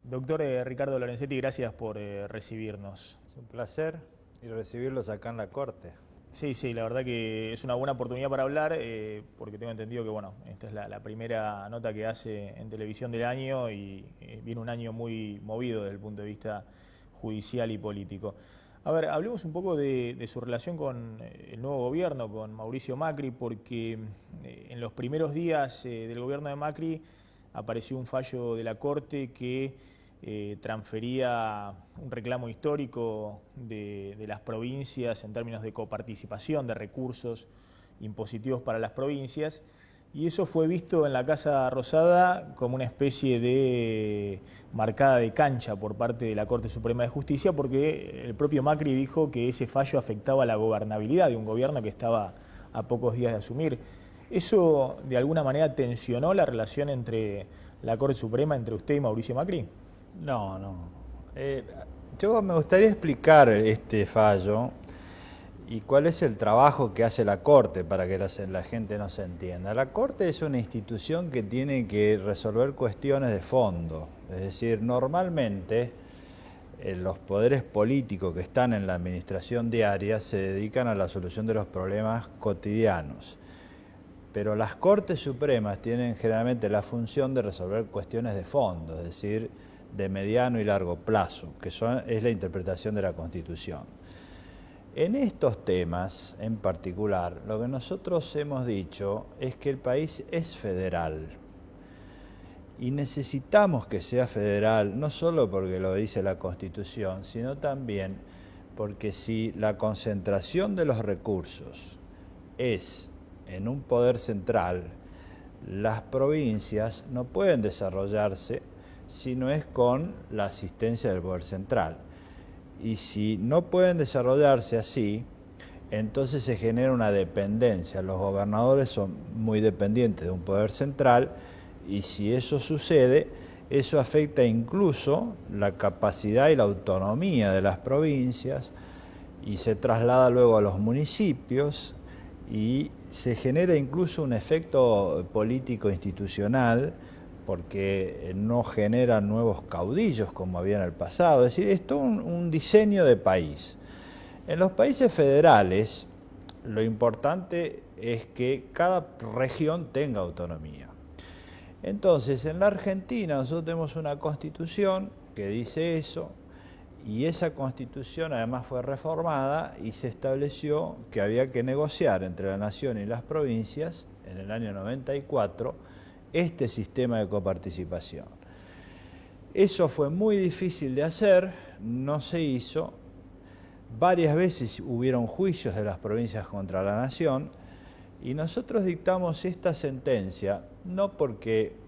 Doctor Ricardo Lorenzetti, gracias por recibirnos. Es un placer y recibirlos acá en la Corte. Sí, la verdad que es una buena oportunidad para hablar, porque tengo entendido que esta es la primera nota que hace en televisión del año y viene un año muy movido desde el punto de vista judicial y político. A ver, hablemos un poco de su relación con el nuevo gobierno, con Mauricio Macri, porque en los primeros días del gobierno de Macri apareció un fallo de la Corte que transfería un reclamo histórico de las provincias en términos de coparticipación de recursos impositivos para las provincias, y eso fue visto en la Casa Rosada como una especie de marcada de cancha por parte de la Corte Suprema de Justicia, porque el propio Macri dijo que ese fallo afectaba la gobernabilidad de un gobierno que estaba a pocos días de asumir. ¿Eso de alguna manera tensionó la relación entre la Corte Suprema, entre usted y Mauricio Macri? No. Yo me gustaría explicar este fallo y cuál es el trabajo que hace la Corte para que la gente nos entienda. La Corte es una institución que tiene que resolver cuestiones de fondo. Es decir, normalmente los poderes políticos que están en la administración diaria se dedican a la solución de los problemas cotidianos. Pero las Cortes Supremas tienen generalmente la función de resolver cuestiones de fondo, es decir, de mediano y largo plazo, que es la interpretación de la Constitución. En estos temas en particular, lo que nosotros hemos dicho es que el país es federal y necesitamos que sea federal, no solo porque lo dice la Constitución, sino también porque si la concentración de los recursos es en un poder central, las provincias no pueden desarrollarse si no es con la asistencia del poder central. Y si no pueden desarrollarse así, entonces se genera una dependencia. Los gobernadores son muy dependientes de un poder central y si eso sucede, eso afecta incluso la capacidad y la autonomía de las provincias y se traslada luego a los municipios y se genera incluso un efecto político institucional porque no generan nuevos caudillos como había en el pasado. Es decir, es todo un diseño de país. En los países federales, lo importante es que cada región tenga autonomía. Entonces, en la Argentina nosotros tenemos una constitución que dice eso, y esa constitución además fue reformada y se estableció que había que negociar entre la nación y las provincias en el año 94 este sistema de coparticipación. Eso fue muy difícil de hacer, no se hizo. Varias veces hubieron juicios de las provincias contra la nación y nosotros dictamos esta sentencia no porque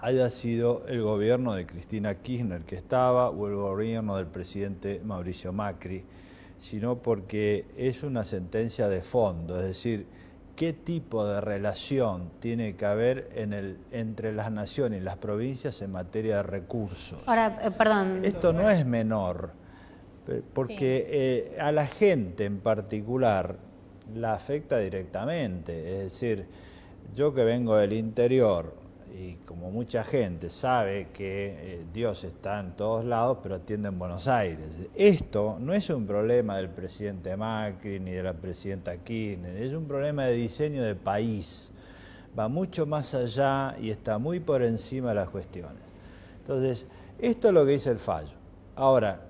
haya sido el gobierno de Cristina Kirchner que estaba o el gobierno del presidente Mauricio Macri, sino porque es una sentencia de fondo, es decir, qué tipo de relación tiene que haber entre las naciones y las provincias en materia de recursos. Ahora, perdón. Esto no es menor, porque sí, a la gente en particular la afecta directamente. Es decir, yo que vengo del interior y como mucha gente sabe que Dios está en todos lados, pero atiende en Buenos Aires. Esto no es un problema del presidente Macri ni de la presidenta Kirchner, es un problema de diseño de país. Va mucho más allá y está muy por encima de las cuestiones. Entonces, esto es lo que dice el fallo. Ahora,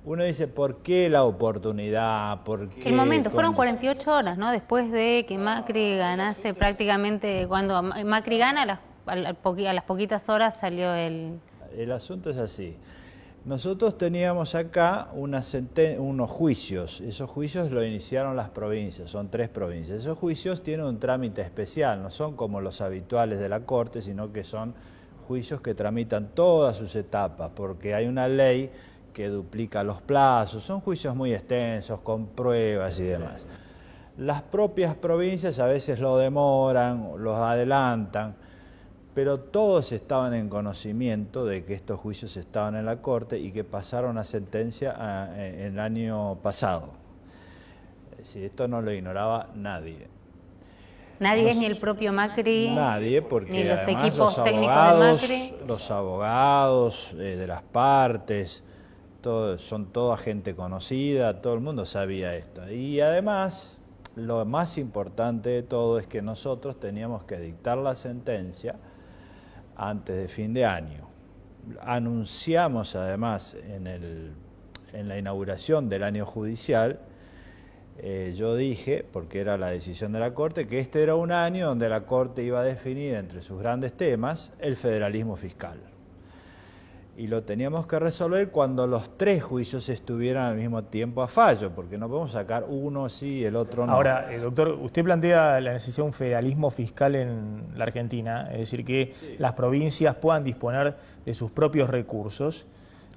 uno dice, ¿por qué la oportunidad? ¿Por qué? El momento, fueron 48 horas, ¿no? Después de que Macri ganase prácticamente, cuando Macri gana, a las poquitas horas salió el... El asunto es así. Nosotros teníamos acá unos juicios. Esos juicios lo iniciaron las provincias, son 3 provincias. Esos juicios tienen un trámite especial, no son como los habituales de la Corte, sino que son juicios que tramitan todas sus etapas, porque hay una ley que duplica los plazos, son juicios muy extensos, con pruebas y demás. Las propias provincias a veces lo demoran, los adelantan, pero todos estaban en conocimiento de que estos juicios estaban en la Corte y que pasaron a sentencia el año pasado. Es decir, esto no lo ignoraba nadie. Nadie es ni el propio Macri. Nadie, porque ni los además equipos técnicos de Macri. los abogados de las partes, son toda gente conocida, todo el mundo sabía esto. Y además, lo más importante de todo es que nosotros teníamos que dictar la sentencia antes de fin de año. Anunciamos además en la inauguración del año judicial, yo dije, porque era la decisión de la Corte, que este era un año donde la Corte iba a definir entre sus grandes temas el federalismo fiscal. Y lo teníamos que resolver cuando los 3 juicios estuvieran al mismo tiempo a fallo, porque no podemos sacar uno sí y el otro no. Ahora, doctor, usted plantea la necesidad de un federalismo fiscal en la Argentina, es decir, que las provincias puedan disponer de sus propios recursos,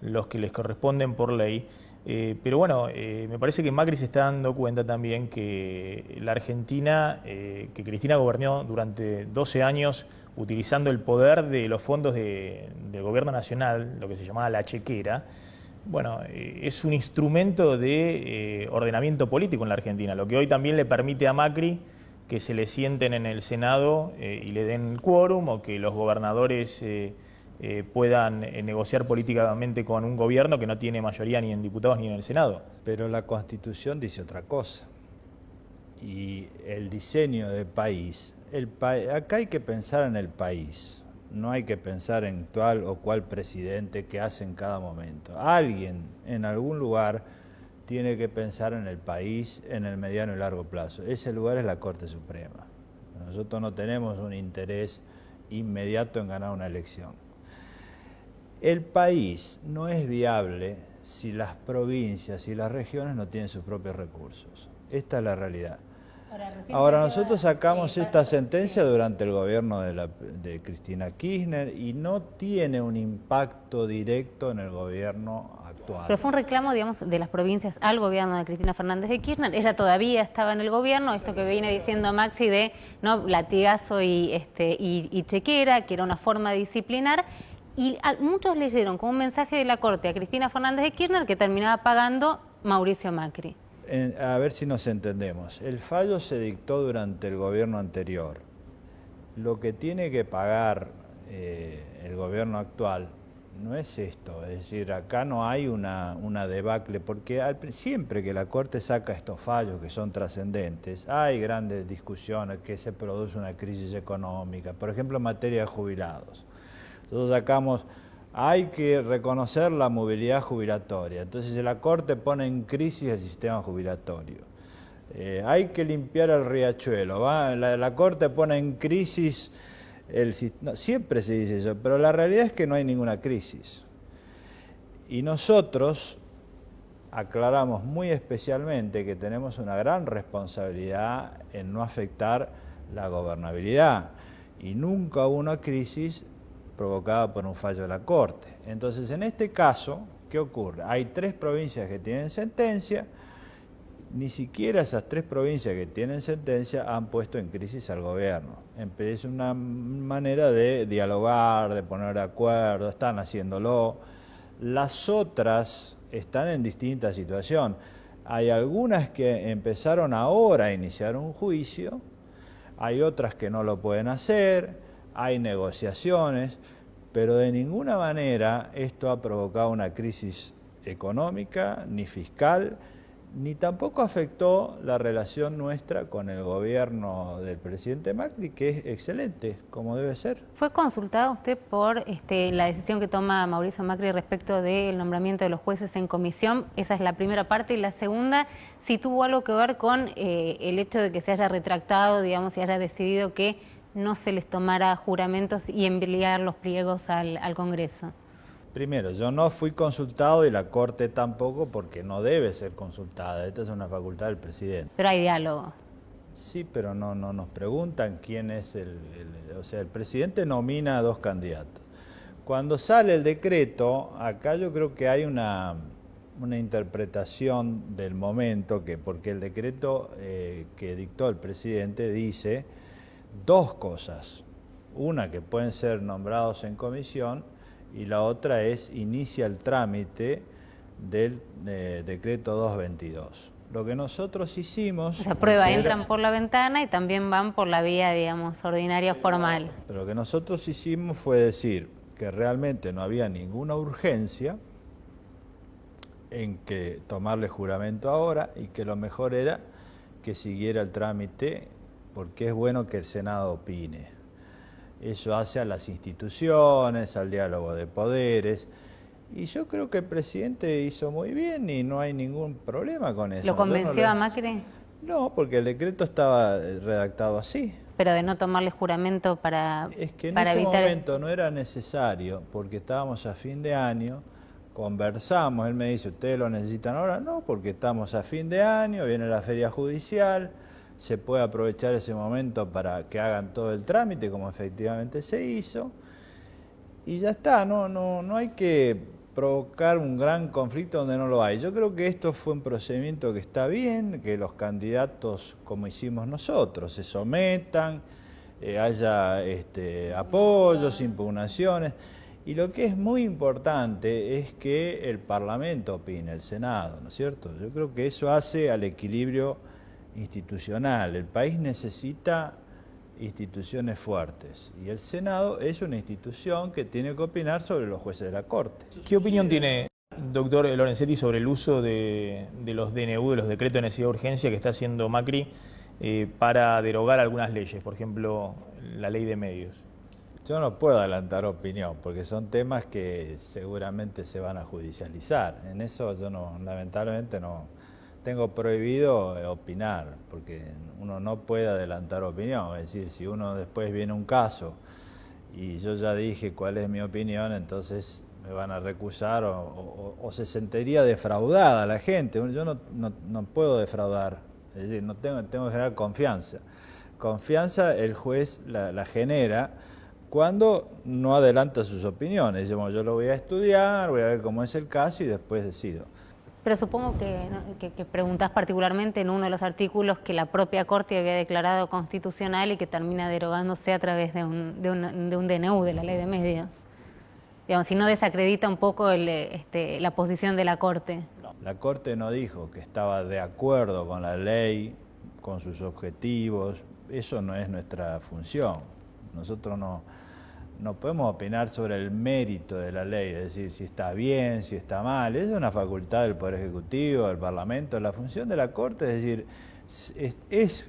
los que les corresponden por ley. Pero bueno, me parece que Macri se está dando cuenta también que la Argentina, que Cristina gobernó durante 12 años utilizando el poder de los fondos del gobierno nacional, lo que se llamaba la chequera, bueno, es un instrumento de ordenamiento político en la Argentina, lo que hoy también le permite a Macri que se le sienten en el Senado y le den quórum, o que los gobernadores puedan negociar políticamente con un gobierno que no tiene mayoría ni en diputados ni en el Senado. Pero la Constitución dice otra cosa. Y el diseño del país, acá hay que pensar en el país, no hay que pensar en tal o cual presidente que hace en cada momento. Alguien en algún lugar tiene que pensar en el país en el mediano y largo plazo. Ese lugar es la Corte Suprema. Nosotros no tenemos un interés inmediato en ganar una elección. El país no es viable si las provincias y las regiones no tienen sus propios recursos. Esta es la realidad. Ahora nosotros sacamos esta sentencia durante el gobierno de Cristina Kirchner y no tiene un impacto directo en el gobierno actual. Pero fue un reclamo, digamos, de las provincias al gobierno de Cristina Fernández de Kirchner. Ella todavía estaba en el gobierno, esto que viene diciendo Maxi de no latigazo y chequera, que era una forma de disciplinar. Y muchos leyeron como un mensaje de la Corte a Cristina Fernández de Kirchner que terminaba pagando Mauricio Macri. A ver si nos entendemos. El fallo se dictó durante el gobierno anterior. Lo que tiene que pagar el gobierno actual no es esto. Es decir, acá no hay una debacle, porque siempre que la Corte saca estos fallos que son trascendentes, hay grandes discusiones, que se produce una crisis económica. Por ejemplo, en materia de jubilados. Nosotros sacamos, hay que reconocer la movilidad jubilatoria. Entonces la Corte pone en crisis el sistema jubilatorio. Hay que limpiar el riachuelo. La Corte pone en crisis no, siempre se dice eso, pero la realidad es que no hay ninguna crisis. Y nosotros aclaramos muy especialmente que tenemos una gran responsabilidad en no afectar la gobernabilidad. Y nunca hubo una crisis provocada por un fallo de la Corte. Entonces, en este caso, ¿qué ocurre? Hay 3 provincias que tienen sentencia, ni siquiera esas 3 provincias que tienen sentencia han puesto en crisis al gobierno. Es una manera de dialogar, de poner de acuerdo, están haciéndolo. Las otras están en distinta situación. Hay algunas que empezaron ahora a iniciar un juicio, hay otras que no lo pueden hacer, hay negociaciones, pero de ninguna manera esto ha provocado una crisis económica, ni fiscal, ni tampoco afectó la relación nuestra con el gobierno del presidente Macri, que es excelente, como debe ser. ¿Fue consultado usted por la decisión que toma Mauricio Macri respecto del nombramiento de los jueces en comisión? Esa es la primera parte. Y la segunda, si tuvo algo que ver con el hecho de que se haya retractado, digamos, y haya decidido que no se les tomara juramentos y enviar los pliegos al Congreso. Primero, yo no fui consultado y la Corte tampoco, porque no debe ser consultada. Esta es una facultad del presidente. Pero hay diálogo. Sí, pero no nos preguntan quién es o sea, el presidente nomina a 2 candidatos. Cuando sale el decreto, acá yo creo que hay una interpretación del momento, porque el decreto que dictó el presidente dice 2 cosas. Una, que pueden ser nombrados en comisión, y la otra es inicia el trámite del decreto 222. Lo que nosotros hicimos... O sea, entran por la ventana y también van por la vía, digamos, ordinaria formal. Pero lo que nosotros hicimos fue decir que realmente no había ninguna urgencia en que tomarle juramento ahora y que lo mejor era que siguiera el trámite, porque es bueno que el Senado opine. Eso hace a las instituciones, al diálogo de poderes. Y yo creo que el presidente hizo muy bien y no hay ningún problema con eso. ¿Lo convenció a Macri? No, porque el decreto estaba redactado así. Pero de no tomarle juramento para evitar... Es que en ese momento no era necesario, porque estábamos a fin de año, conversamos, él me dice, ¿ustedes lo necesitan ahora? No, porque estamos a fin de año, viene la feria judicial, se puede aprovechar ese momento para que hagan todo el trámite, como efectivamente se hizo, y ya está, no hay que provocar un gran conflicto donde no lo hay. Yo creo que esto fue un procedimiento que está bien, que los candidatos, como hicimos nosotros, se sometan, haya apoyos, impugnaciones, y lo que es muy importante es que el Parlamento opine, el Senado, ¿no es cierto? Yo creo que eso hace al equilibrio institucional. El país necesita instituciones fuertes y el Senado es una institución que tiene que opinar sobre los jueces de la Corte. ¿Qué opinión tiene, doctor Lorenzetti, sobre el uso de los DNU, de los decretos de necesidad de urgencia que está haciendo Macri para derogar algunas leyes, por ejemplo, la ley de medios? Yo no puedo adelantar opinión porque son temas que seguramente se van a judicializar. En eso yo lamentablemente no tengo prohibido opinar, porque uno no puede adelantar opinión. Es decir, si uno después viene un caso y yo ya dije cuál es mi opinión, entonces me van a recusar o se sentiría defraudada la gente. Yo no puedo defraudar, es decir, tengo que generar confianza. Confianza el juez la genera cuando no adelanta sus opiniones. Dice, bueno, yo lo voy a estudiar, voy a ver cómo es el caso y después decido. Pero supongo que preguntás particularmente en uno de los artículos que la propia Corte había declarado constitucional y que termina derogándose a través de un DNU, de la ley de medios. Digamos, si no desacredita un poco la posición de la Corte. La Corte no dijo que estaba de acuerdo con la ley, con sus objetivos. Eso no es nuestra función. Nosotros no podemos opinar sobre el mérito de la ley, es decir, si está bien, si está mal. Es una facultad del Poder Ejecutivo, del Parlamento. La función de la Corte es decir, ¿es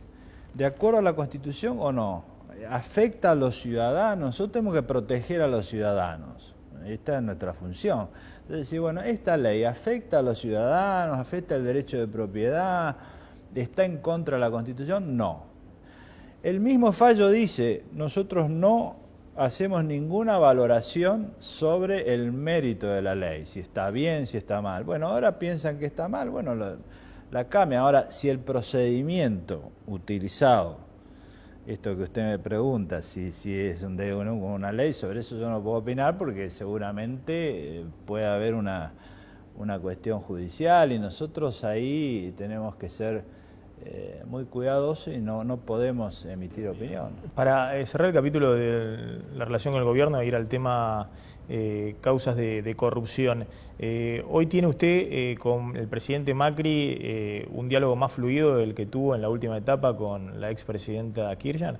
de acuerdo a la Constitución o no? ¿Afecta a los ciudadanos? Nosotros tenemos que proteger a los ciudadanos. Esta es nuestra función. Entonces, si bueno, esta ley afecta a los ciudadanos, afecta el derecho de propiedad, ¿está en contra de la Constitución? No. El mismo fallo dice, nosotros no hacemos ninguna valoración sobre el mérito de la ley, si está bien, si está mal. Bueno, ahora piensan que está mal, bueno, la cambia. Ahora, si el procedimiento utilizado, esto que usted me pregunta, si es una ley, sobre eso yo no puedo opinar porque seguramente puede haber una cuestión judicial y nosotros ahí tenemos que ser muy cuidadosos y no podemos emitir opinión. Para cerrar el capítulo de la relación con el gobierno e ir al tema causas de corrupción, hoy tiene usted con el presidente Macri un diálogo más fluido del que tuvo en la última etapa con la expresidenta Kirchner.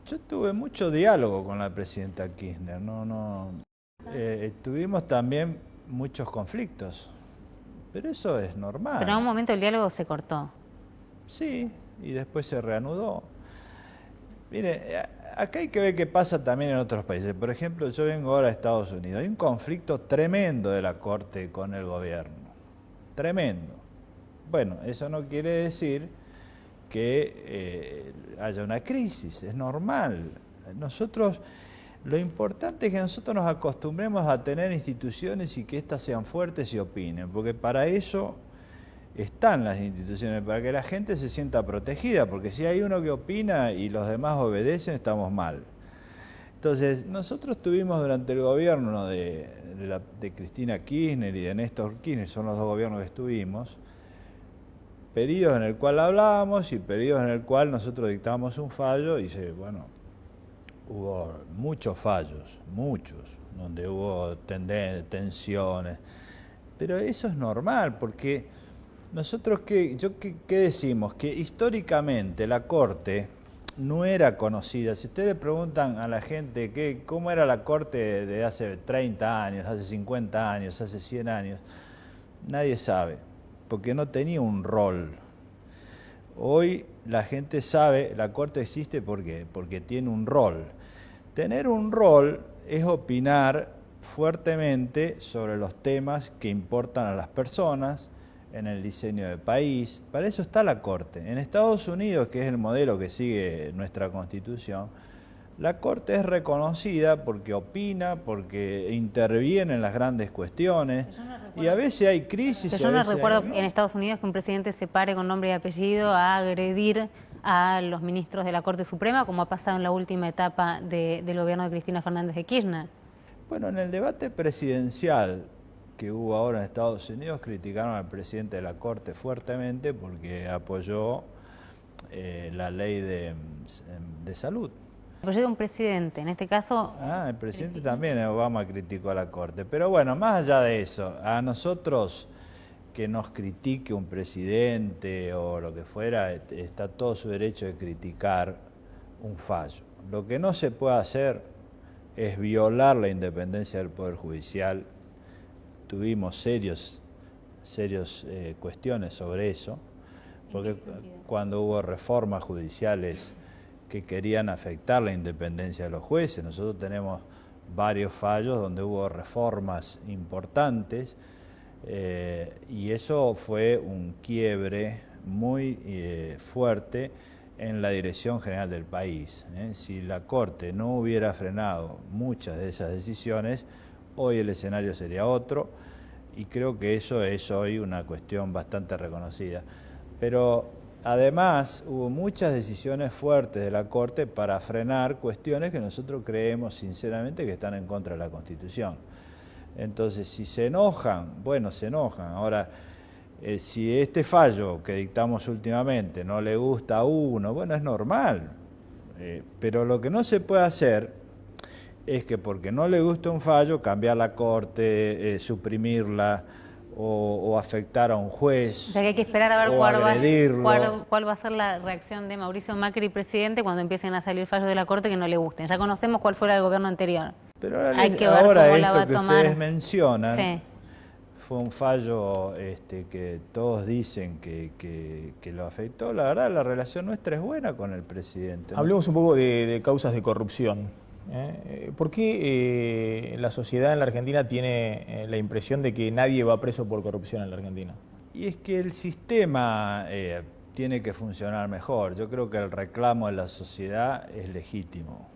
Yo tuve mucho diálogo con la presidenta Kirchner, tuvimos también muchos conflictos, pero eso es normal. Pero en un momento el diálogo se cortó. Sí, y después se reanudó. Mire, acá hay que ver qué pasa también en otros países. Por ejemplo, yo vengo ahora a Estados Unidos. Hay un conflicto tremendo de la Corte con el gobierno. Tremendo. Bueno, eso no quiere decir que haya una crisis, es normal. Lo importante es que nosotros nos acostumbremos a tener instituciones y que éstas sean fuertes y opinen, porque para eso están las instituciones, para que la gente se sienta protegida, porque si hay uno que opina y los demás obedecen, estamos mal. Entonces, nosotros tuvimos durante el gobierno de Cristina Kirchner y de Néstor Kirchner, son los dos gobiernos que estuvimos, periodos en el cual hablábamos y periodos en el cual nosotros dictábamos un fallo y hubo muchos fallos, donde hubo tensiones, pero eso es normal porque Nosotros, ¿qué decimos? Que históricamente la Corte no era conocida. Si ustedes le preguntan a la gente cómo era la Corte de hace 30 años, hace 50 años, hace 100 años, nadie sabe, porque no tenía un rol. Hoy la gente sabe, la Corte existe ¿por qué? Porque tiene un rol. Tener un rol es opinar fuertemente sobre los temas que importan a las personas, en el diseño del país. Para eso está la Corte. En Estados Unidos, que es el modelo que sigue nuestra Constitución, la Corte es reconocida porque opina, porque interviene en las grandes cuestiones, y a veces hay crisis. Yo no recuerdo en Estados Unidos que un presidente se pare con nombre y apellido a agredir a los ministros de la Corte Suprema, como ha pasado en la última etapa del gobierno de Cristina Fernández de Kirchner. Bueno, en el debate presidencial que hubo ahora en Estados Unidos, criticaron al presidente de la Corte fuertemente porque apoyó la ley de salud. Apoyó a un presidente, en este caso... El presidente también, Obama, criticó a la Corte. Pero bueno, más allá de eso, a nosotros que nos critique un presidente o lo que fuera, está todo su derecho de criticar un fallo. Lo que no se puede hacer es violar la independencia del Poder Judicial. Tuvimos serios cuestiones sobre eso, porque cuando hubo reformas judiciales que querían afectar la independencia de los jueces, nosotros tenemos varios fallos donde hubo reformas importantes, y eso fue un quiebre muy fuerte en la dirección general del país. Si la Corte no hubiera frenado muchas de esas decisiones, hoy el escenario sería otro, y creo que eso es hoy una cuestión bastante reconocida. Pero además hubo muchas decisiones fuertes de la Corte para frenar cuestiones que nosotros creemos sinceramente que están en contra de la Constitución. Entonces, si se enojan, bueno, se enojan. Ahora, si este fallo que dictamos últimamente no le gusta a uno, bueno, es normal. Pero lo que no se puede hacer es que porque no le gusta un fallo, cambiar la Corte, suprimirla o afectar a un juez. O sea que hay que esperar a ver cuál va a ser la reacción de Mauricio Macri, presidente, cuando empiecen a salir fallos de la Corte que no le gusten. Ya conocemos cuál fue el gobierno anterior. Pero ahora, hay que ver cómo la va a que tomar. Ustedes mencionan, sí, fue un fallo que todos dicen que lo afectó. La verdad, la relación nuestra es buena con el presidente, ¿no? Hablemos un poco de causas de corrupción. ¿Por qué la sociedad en la Argentina tiene la impresión de que nadie va preso por corrupción en la Argentina? Y es que el sistema tiene que funcionar mejor. Yo creo que el reclamo de la sociedad es legítimo.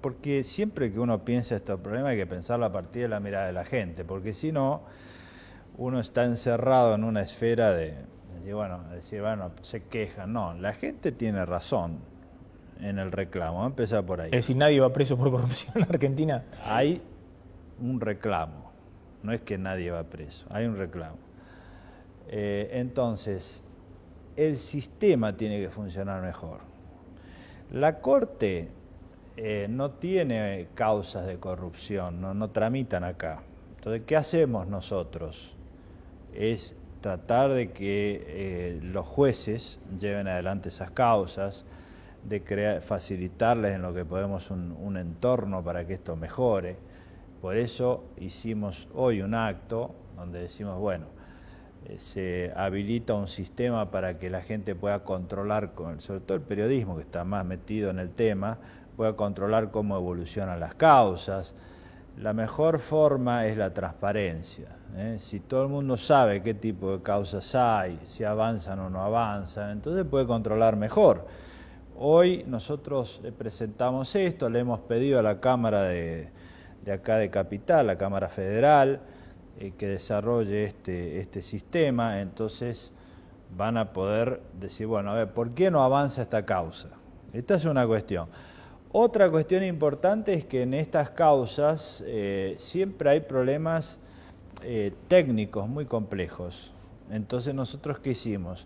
Porque siempre que uno piensa estos problemas hay que pensarlo a partir de la mirada de la gente, porque si no, uno está encerrado en una esfera de decir, bueno, se quejan. No, la gente tiene razón en el reclamo. Vamos a empezar por ahí. Es decir, nadie va preso por corrupción en la Argentina. Hay un reclamo, no es que nadie va preso, hay un reclamo. Entonces, el sistema tiene que funcionar mejor. La Corte no tiene causas de corrupción, no tramitan acá. Entonces, ¿qué hacemos nosotros? Es tratar de que los jueces lleven adelante esas causas, de facilitarles en lo que podemos un entorno para que esto mejore. Por eso hicimos hoy un acto donde decimos, bueno, se habilita un sistema para que la gente pueda controlar, sobre todo el periodismo que está más metido en el tema, pueda controlar cómo evolucionan las causas. La mejor forma es la transparencia. Si todo el mundo sabe qué tipo de causas hay, si avanzan o no avanzan, entonces puede controlar mejor. Hoy nosotros presentamos esto, le hemos pedido a la Cámara de acá de Capital, la Cámara Federal, que desarrolle este sistema. Entonces van a poder decir, bueno, a ver, ¿por qué no avanza esta causa? Esta es una cuestión. Otra cuestión importante es que en estas causas siempre hay problemas técnicos muy complejos. Entonces, ¿nosotros qué hicimos?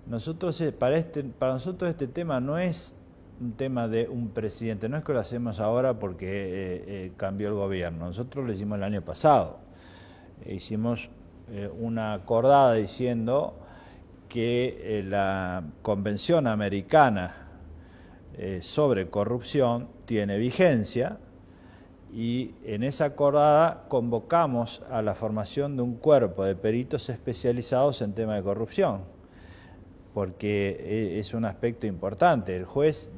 Para nosotros este tema no es un tema de un presidente, no es que lo hacemos ahora porque cambió el gobierno. Nosotros lo hicimos el año pasado. Hicimos una acordada diciendo que la Convención Americana sobre corrupción tiene vigencia, y en esa acordada convocamos a la formación de un cuerpo de peritos especializados en temas de corrupción, porque es un aspecto importante. El juez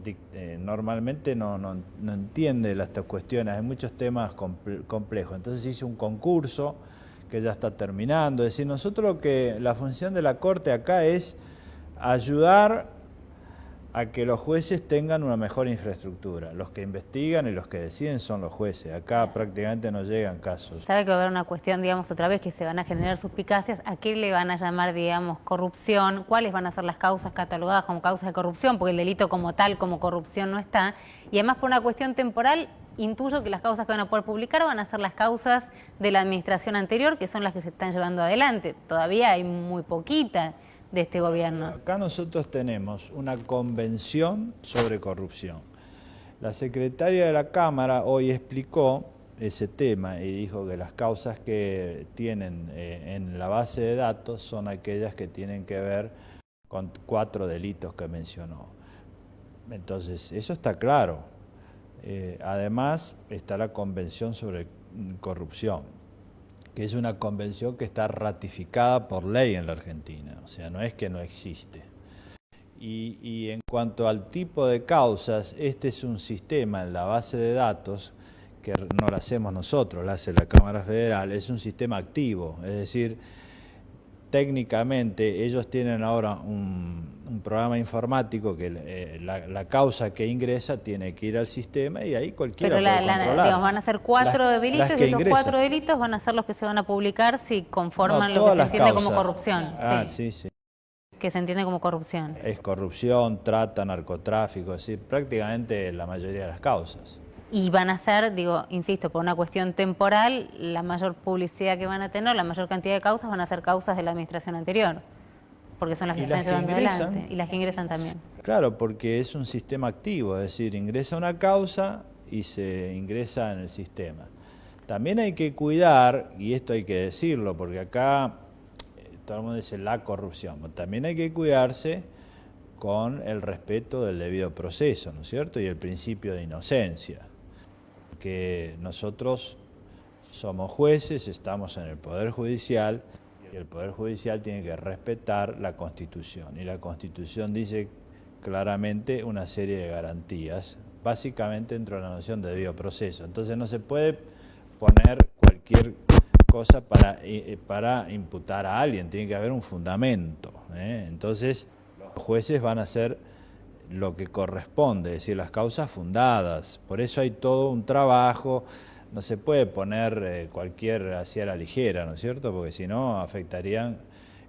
normalmente no entiende estas cuestiones, hay muchos temas complejos. Entonces hizo un concurso que ya está terminando. Es decir, nosotros la función de la Corte acá es ayudar a que los jueces tengan una mejor infraestructura. Los que investigan y los que deciden son los jueces. Acá prácticamente no llegan casos. Sabe que va a haber una cuestión, digamos, otra vez, que se van a generar suspicacias. ¿A qué le van a llamar, digamos, corrupción? ¿Cuáles van a ser las causas catalogadas como causas de corrupción? Porque el delito como tal, como corrupción, no está. Y además, por una cuestión temporal, intuyo que las causas que van a poder publicar van a ser las causas de la administración anterior, que son las que se están llevando adelante. Todavía hay muy poquita de este gobierno. Acá nosotros tenemos una convención sobre corrupción. La secretaria de la Cámara hoy explicó ese tema y dijo que las causas que tienen en la base de datos son aquellas que tienen que ver con 4 delitos que mencionó. Entonces, eso está claro. Además, está la Convención sobre Corrupción, que es una convención que está ratificada por ley en la Argentina, o sea, no es que no existe. Y en cuanto al tipo de causas, este es un sistema en la base de datos, que no lo hacemos nosotros, lo hace la Cámara Federal, es un sistema activo, es decir, técnicamente ellos tienen ahora un programa informático que la causa que ingresa tiene que ir al sistema y ahí cualquiera puede controlar. Digamos, van a ser 4 delitos y esos ingresan. 4 delitos van a ser los que se van a publicar si conforman lo que se entiende como corrupción. Sí. Que se entiende como corrupción. Es corrupción, trata, narcotráfico, es decir, prácticamente la mayoría de las causas. Y van a ser, digo, insisto, por una cuestión temporal, la mayor publicidad que van a tener, la mayor cantidad de causas van a ser causas de la administración anterior, porque son las que se están llevando adelante, y las que ingresan también. Claro, porque es un sistema activo, es decir, ingresa una causa y se ingresa en el sistema. También hay que cuidar, y esto hay que decirlo, porque acá todo el mundo dice la corrupción, también hay que cuidarse con el respeto del debido proceso, ¿no es cierto? Y el principio de inocencia. Que nosotros somos jueces, estamos en el Poder Judicial y el Poder Judicial tiene que respetar la Constitución. Y la Constitución dice claramente una serie de garantías, básicamente dentro de la noción de debido proceso. Entonces no se puede poner cualquier cosa para imputar a alguien, tiene que haber un fundamento. Entonces los jueces van a hacer lo que corresponde, es decir, las causas fundadas. Por eso hay todo un trabajo, no se puede poner cualquier así a la ligera, ¿no es cierto? Porque si no afectarían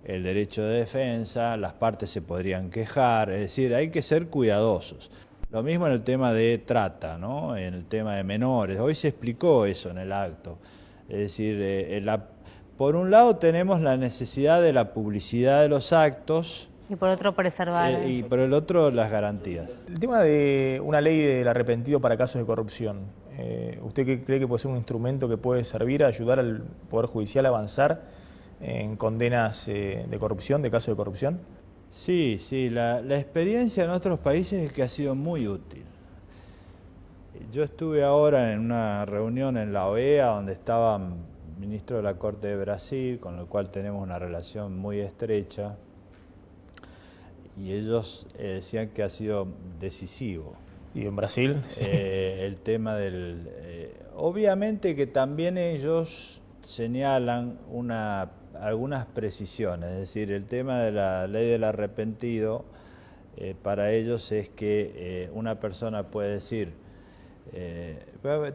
el derecho de defensa, las partes se podrían quejar, es decir, hay que ser cuidadosos. Lo mismo en el tema de trata, ¿no? En el tema de menores, hoy se explicó eso en el acto. Es decir, por un lado tenemos la necesidad de la publicidad de los actos, y por otro preservar. Y por el otro las garantías. El tema de una ley del arrepentido para casos de corrupción, ¿usted cree que puede ser un instrumento que puede servir a ayudar al Poder Judicial a avanzar en condenas de corrupción, de casos de corrupción? Sí, la experiencia en otros países es que ha sido muy útil. Yo estuve ahora en una reunión en la OEA donde estaba el ministro de la Corte de Brasil, con el cual tenemos una relación muy estrecha, y ellos decían que ha sido decisivo. ¿Y en Brasil? El tema del... obviamente que también ellos señalan algunas precisiones, es decir, el tema de la ley del arrepentido, para ellos es que una persona puede decir...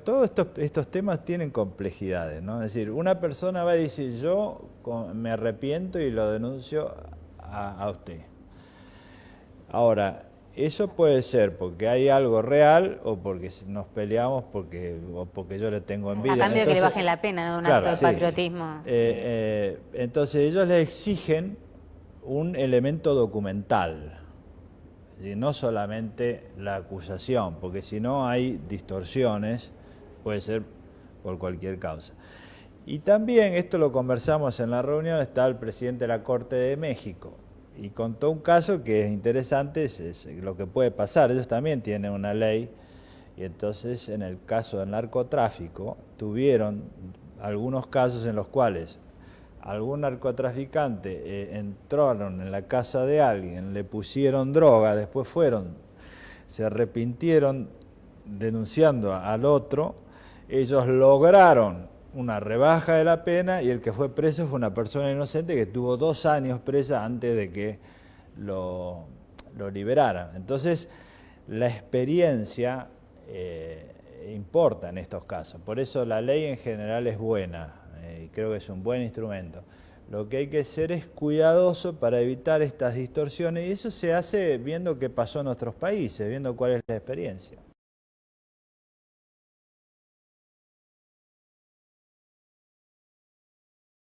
todos estos temas tienen complejidades, ¿no? Es decir, una persona va a decir, yo me arrepiento y lo denuncio a usted. Ahora, eso puede ser porque hay algo real o porque nos peleamos o porque yo le tengo envidia. A cambio de que le bajen la pena, ¿no? Un acto de patriotismo. Entonces ellos le exigen un elemento documental, y no solamente la acusación, porque si no hay distorsiones, puede ser por cualquier causa. Y también, esto lo conversamos en la reunión, está el presidente de la Corte de México y contó un caso que es interesante, es lo que puede pasar. Ellos también tienen una ley y entonces en el caso del narcotráfico tuvieron algunos casos en los cuales algún narcotraficante entraron en la casa de alguien, le pusieron droga, después se arrepintieron denunciando al otro, ellos lograron una rebaja de la pena y el que fue preso fue una persona inocente que tuvo 2 años presa antes de que lo liberaran. Entonces, la experiencia importa en estos casos. Por eso la ley en general es buena y creo que es un buen instrumento. Lo que hay que hacer es cuidadoso para evitar estas distorsiones y eso se hace viendo qué pasó en otros países, viendo cuál es la experiencia.